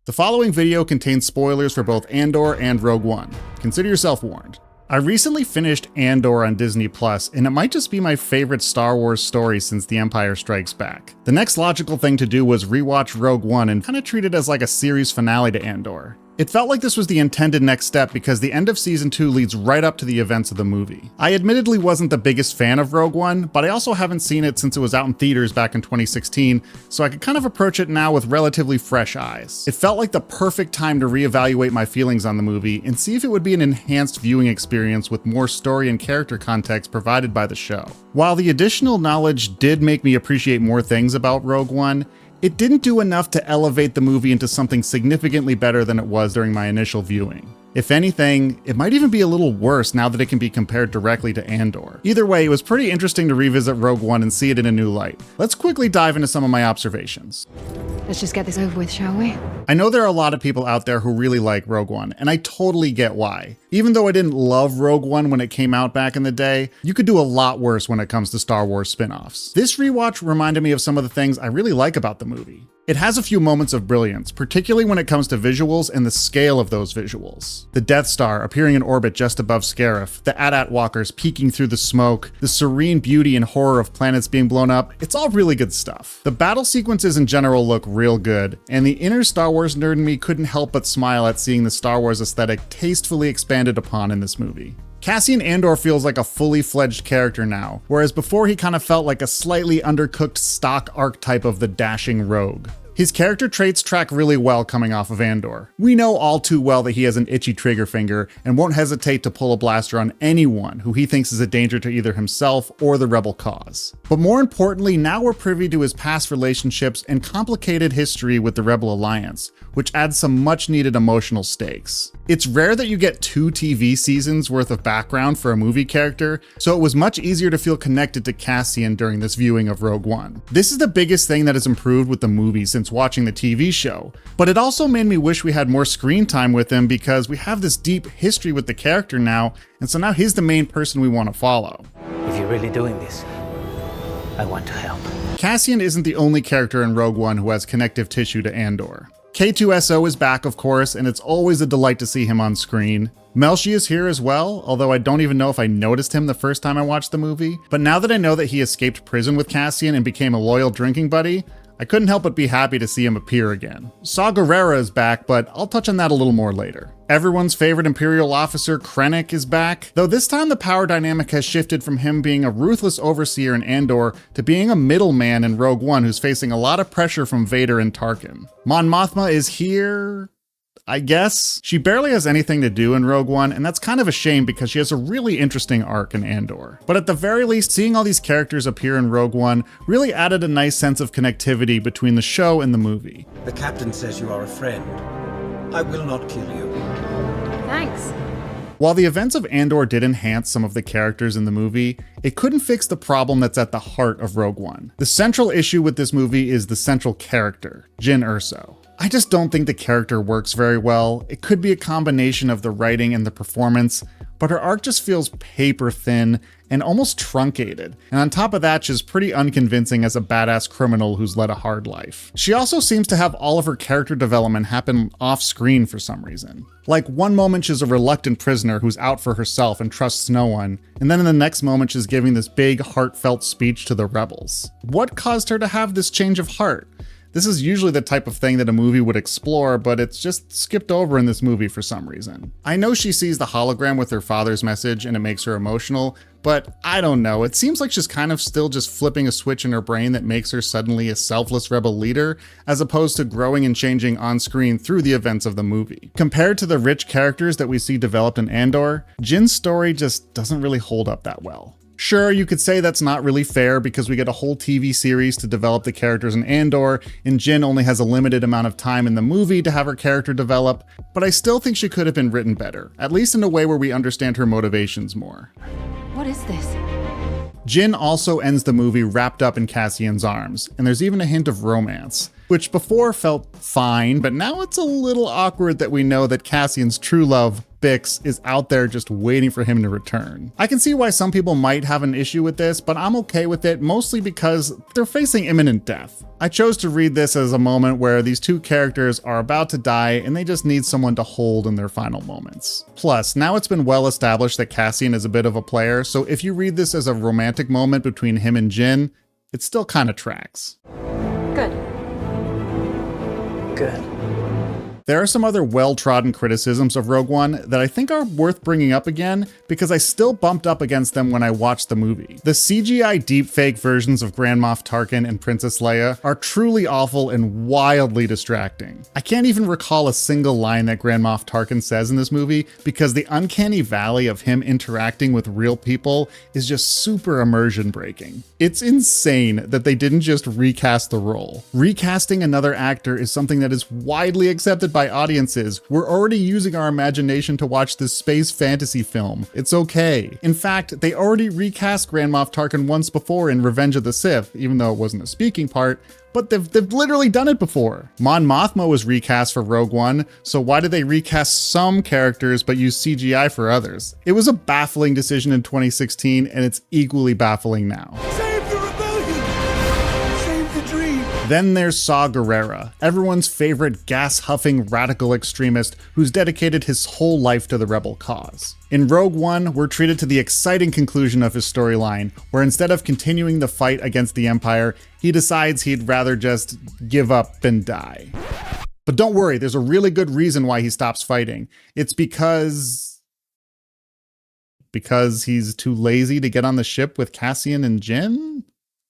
The following video contains spoilers for both Andor and Rogue One. Consider yourself warned. I recently finished Andor on Disney+, and it might just be my favorite Star Wars story since The Empire Strikes Back. The next logical thing to do was rewatch Rogue One and kind of treat it as like a series finale to Andor. It felt like this was the intended next step because the end of season 2 leads right up to the events of the movie. I admittedly wasn't the biggest fan of Rogue One, but I also haven't seen it since it was out in theaters back in 2016, so I could kind of approach it now with relatively fresh eyes. It felt like the perfect time to reevaluate my feelings on the movie and see if it would be an enhanced viewing experience with more story and character context provided by the show. While the additional knowledge did make me appreciate more things about Rogue One, it didn't do enough to elevate the movie into something significantly better than it was during my initial viewing. If anything, it might even be a little worse now that it can be compared directly to Andor. Either way, it was pretty interesting to revisit Rogue One and see it in a new light. Let's quickly dive into some of my observations. Let's just get this over with, shall we? I know there are a lot of people out there who really like Rogue One, and I totally get why. Even though I didn't love Rogue One when it came out back in the day, you could do a lot worse when it comes to Star Wars spin-offs. This rewatch reminded me of some of the things I really like about the movie. It has a few moments of brilliance, particularly when it comes to visuals and the scale of those visuals. The Death Star appearing in orbit just above Scarif, the AT-AT walkers peeking through the smoke, the serene beauty and horror of planets being blown up, it's all really good stuff. The battle sequences in general look real good, and the inner Star Wars nerd in me couldn't help but smile at seeing the Star Wars aesthetic tastefully expanded upon in this movie. Cassian Andor feels like a fully fledged character now, whereas before he kind of felt like a slightly undercooked stock archetype of the dashing rogue. His character traits track really well coming off of Andor. We know all too well that he has an itchy trigger finger and won't hesitate to pull a blaster on anyone who he thinks is a danger to either himself or the rebel cause. But more importantly, now we're privy to his past relationships and complicated history with the Rebel Alliance, which adds some much needed emotional stakes. It's rare that you get 2 TV seasons worth of background for a movie character, so it was much easier to feel connected to Cassian during this viewing of Rogue One. This is the biggest thing that has improved with the movie since watching the TV show, but it also made me wish we had more screen time with him because we have this deep history with the character now, and so now he's the main person we want to follow. If you're really doing this, I want to help. Cassian isn't the only character in Rogue One who has connective tissue to Andor. K2SO is back, of course, and it's always a delight to see him on screen. Melshi is here as well, although I don't even know if I noticed him the first time I watched the movie. But now that I know that he escaped prison with Cassian and became a loyal drinking buddy, I couldn't help but be happy to see him appear again. Saw Gerrera is back, but I'll touch on that a little more later. Everyone's favorite Imperial officer, Krennic, is back, though this time the power dynamic has shifted from him being a ruthless overseer in Andor to being a middleman in Rogue One who's facing a lot of pressure from Vader and Tarkin. Mon Mothma is here, I guess. She barely has anything to do in Rogue One, and that's kind of a shame because she has a really interesting arc in Andor. But at the very least, seeing all these characters appear in Rogue One really added a nice sense of connectivity between the show and the movie. The captain says you are a friend. I will not kill you. Thanks. While the events of Andor did enhance some of the characters in the movie, it couldn't fix the problem that's at the heart of Rogue One. The central issue with this movie is the central character, Jyn Erso. I just don't think the character works very well. It could be a combination of the writing and the performance, but her arc just feels paper thin and almost truncated. And on top of that, she's pretty unconvincing as a badass criminal who's led a hard life. She also seems to have all of her character development happen off screen for some reason. Like one moment she's a reluctant prisoner who's out for herself and trusts no one, and then in the next moment she's giving this big heartfelt speech to the rebels. What caused her to have this change of heart? This is usually the type of thing that a movie would explore, but it's just skipped over in this movie for some reason. I know she sees the hologram with her father's message and it makes her emotional, but I don't know, it seems like she's kind of still just flipping a switch in her brain that makes her suddenly a selfless rebel leader, as opposed to growing and changing on screen through the events of the movie. Compared to the rich characters that we see developed in Andor, Jyn's story just doesn't really hold up that well. Sure, you could say that's not really fair because we get a whole TV series to develop the characters in Andor, and Jyn only has a limited amount of time in the movie to have her character develop, but I still think she could have been written better, at least in a way where we understand her motivations more. What is this? Jyn also ends the movie wrapped up in Cassian's arms, and there's even a hint of romance. which before felt fine, but now it's a little awkward that we know that Cassian's true love, Bix, is out there just waiting for him to return. I can see why some people might have an issue with this, but I'm okay with it, mostly because they're facing imminent death. I chose to read this as a moment where these two characters are about to die and they just need someone to hold in their final moments. Plus, now it's been well established that Cassian is a bit of a player, so if you read this as a romantic moment between him and Jin, it still kind of tracks. Good. Good. There are some other well-trodden criticisms of Rogue One that I think are worth bringing up again because I still bumped up against them when I watched the movie. The CGI deepfake versions of Grand Moff Tarkin and Princess Leia are truly awful and wildly distracting. I can't even recall a single line that Grand Moff Tarkin says in this movie because the uncanny valley of him interacting with real people is just super immersion breaking. It's insane that they didn't just recast the role. Recasting another actor is something that is widely accepted by audiences. We're already using our imagination to watch this space fantasy film. It's okay. In fact, they already recast Grand Moff Tarkin once before in Revenge of the Sith, even though it wasn't a speaking part, but they've literally done it before. Mon Mothma was recast for Rogue One, so why did they recast some characters but use CGI for others? It was a baffling decision in 2016, and it's equally baffling now. Then there's Saw Gerrera, everyone's favorite gas-huffing radical extremist who's dedicated his whole life to the rebel cause. In Rogue One, we're treated to the exciting conclusion of his storyline, where instead of continuing the fight against the Empire, he decides he'd rather just give up and die. But don't worry, there's a really good reason why he stops fighting. It's because he's too lazy to get on the ship with Cassian and Jin?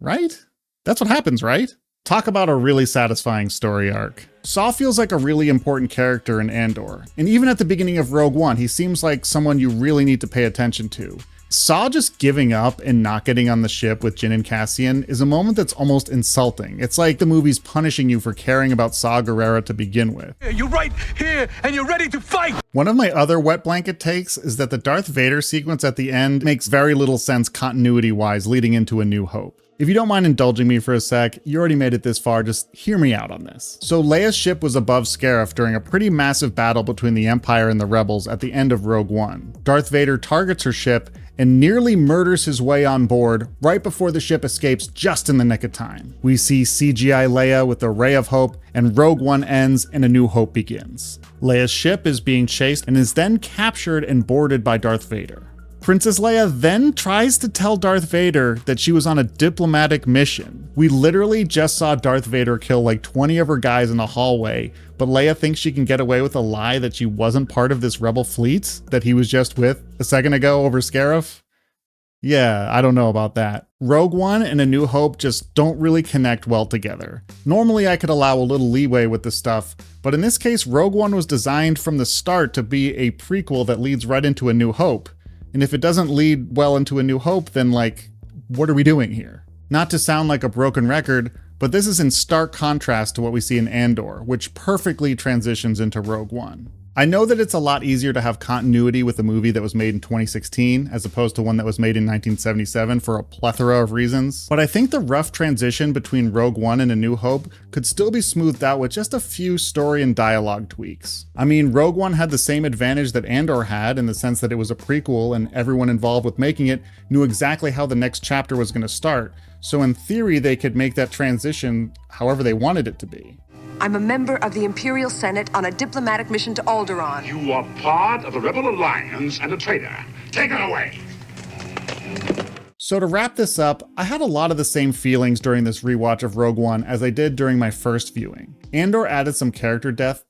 Right? That's what happens, right? Talk about a really satisfying story arc. Saw feels like a really important character in Andor, and even at the beginning of Rogue One, he seems like someone you really need to pay attention to. Saw just giving up and not getting on the ship with Jin and Cassian is a moment that's almost insulting. It's like the movie's punishing you for caring about Saw Gerrera to begin with. You're right here, and you're ready to fight! One of my other wet blanket takes is that the Darth Vader sequence at the end makes very little sense continuity-wise leading into A New Hope. If you don't mind indulging me for a sec, you already made it this far, just hear me out on this. So Leia's ship was above Scarif during a pretty massive battle between the Empire and the Rebels at the end of Rogue One. Darth Vader targets her ship and nearly murders his way on board right before the ship escapes just in the nick of time. We see CGI Leia with a ray of hope, and Rogue One ends and A New Hope begins. Leia's ship is being chased and is then captured and boarded by Darth Vader. Princess Leia then tries to tell Darth Vader that she was on a diplomatic mission. We literally just saw Darth Vader kill like 20 of her guys in a hallway, but Leia thinks she can get away with a lie that she wasn't part of this rebel fleet that he was just with a second ago over Scarif? Yeah, I don't know about that. Rogue One and A New Hope just don't really connect well together. Normally I could allow a little leeway with this stuff, but in this case Rogue One was designed from the start to be a prequel that leads right into A New Hope. And if it doesn't lead well into A New Hope, then like, what are we doing here? Not to sound like a broken record, but this is in stark contrast to what we see in Andor, which perfectly transitions into Rogue One. I know that it's a lot easier to have continuity with a movie that was made in 2016 as opposed to one that was made in 1977 for a plethora of reasons, but I think the rough transition between Rogue One and A New Hope could still be smoothed out with just a few story and dialogue tweaks. I mean, Rogue One had the same advantage that Andor had in the sense that it was a prequel and everyone involved with making it knew exactly how the next chapter was going to start, so in theory they could make that transition however they wanted it to be. I'm a member of the Imperial Senate on a diplomatic mission to Alderaan. You are part of the Rebel Alliance and a traitor. Take her away! So to wrap this up, I had a lot of the same feelings during this rewatch of Rogue One as I did during my first viewing. Andor added some character deaths.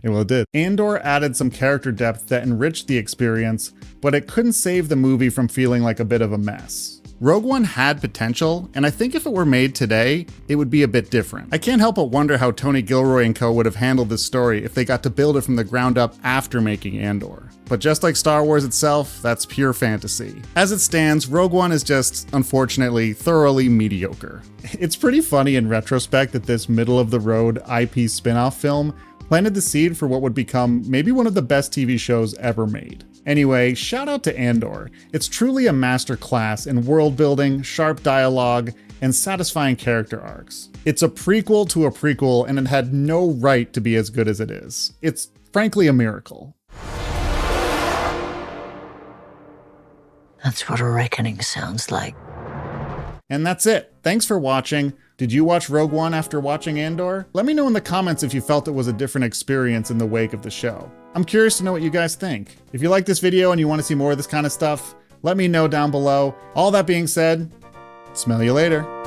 Well, it did. Andor added some character depth that enriched the experience, but it couldn't save the movie from feeling like a bit of a mess. Rogue One had potential, and I think if it were made today, it would be a bit different. I can't help but wonder how Tony Gilroy and co would have handled this story if they got to build it from the ground up after making Andor. But just like Star Wars itself, that's pure fantasy. As it stands, Rogue One is just, unfortunately, thoroughly mediocre. It's pretty funny in retrospect that this middle-of-the-road IP spin-off film planted the seed for what would become maybe one of the best TV shows ever made. Anyway, shout out to Andor. It's truly a masterclass in world building, sharp dialogue, and satisfying character arcs. It's a prequel to a prequel, and it had no right to be as good as it is. It's frankly a miracle. That's what a reckoning sounds like. And that's it. Thanks for watching. Did you watch Rogue One after watching Andor? Let me know in the comments if you felt it was a different experience in the wake of the show. I'm curious to know what you guys think. If you like this video and you want to see more of this kind of stuff, let me know down below. All that being said, smell you later.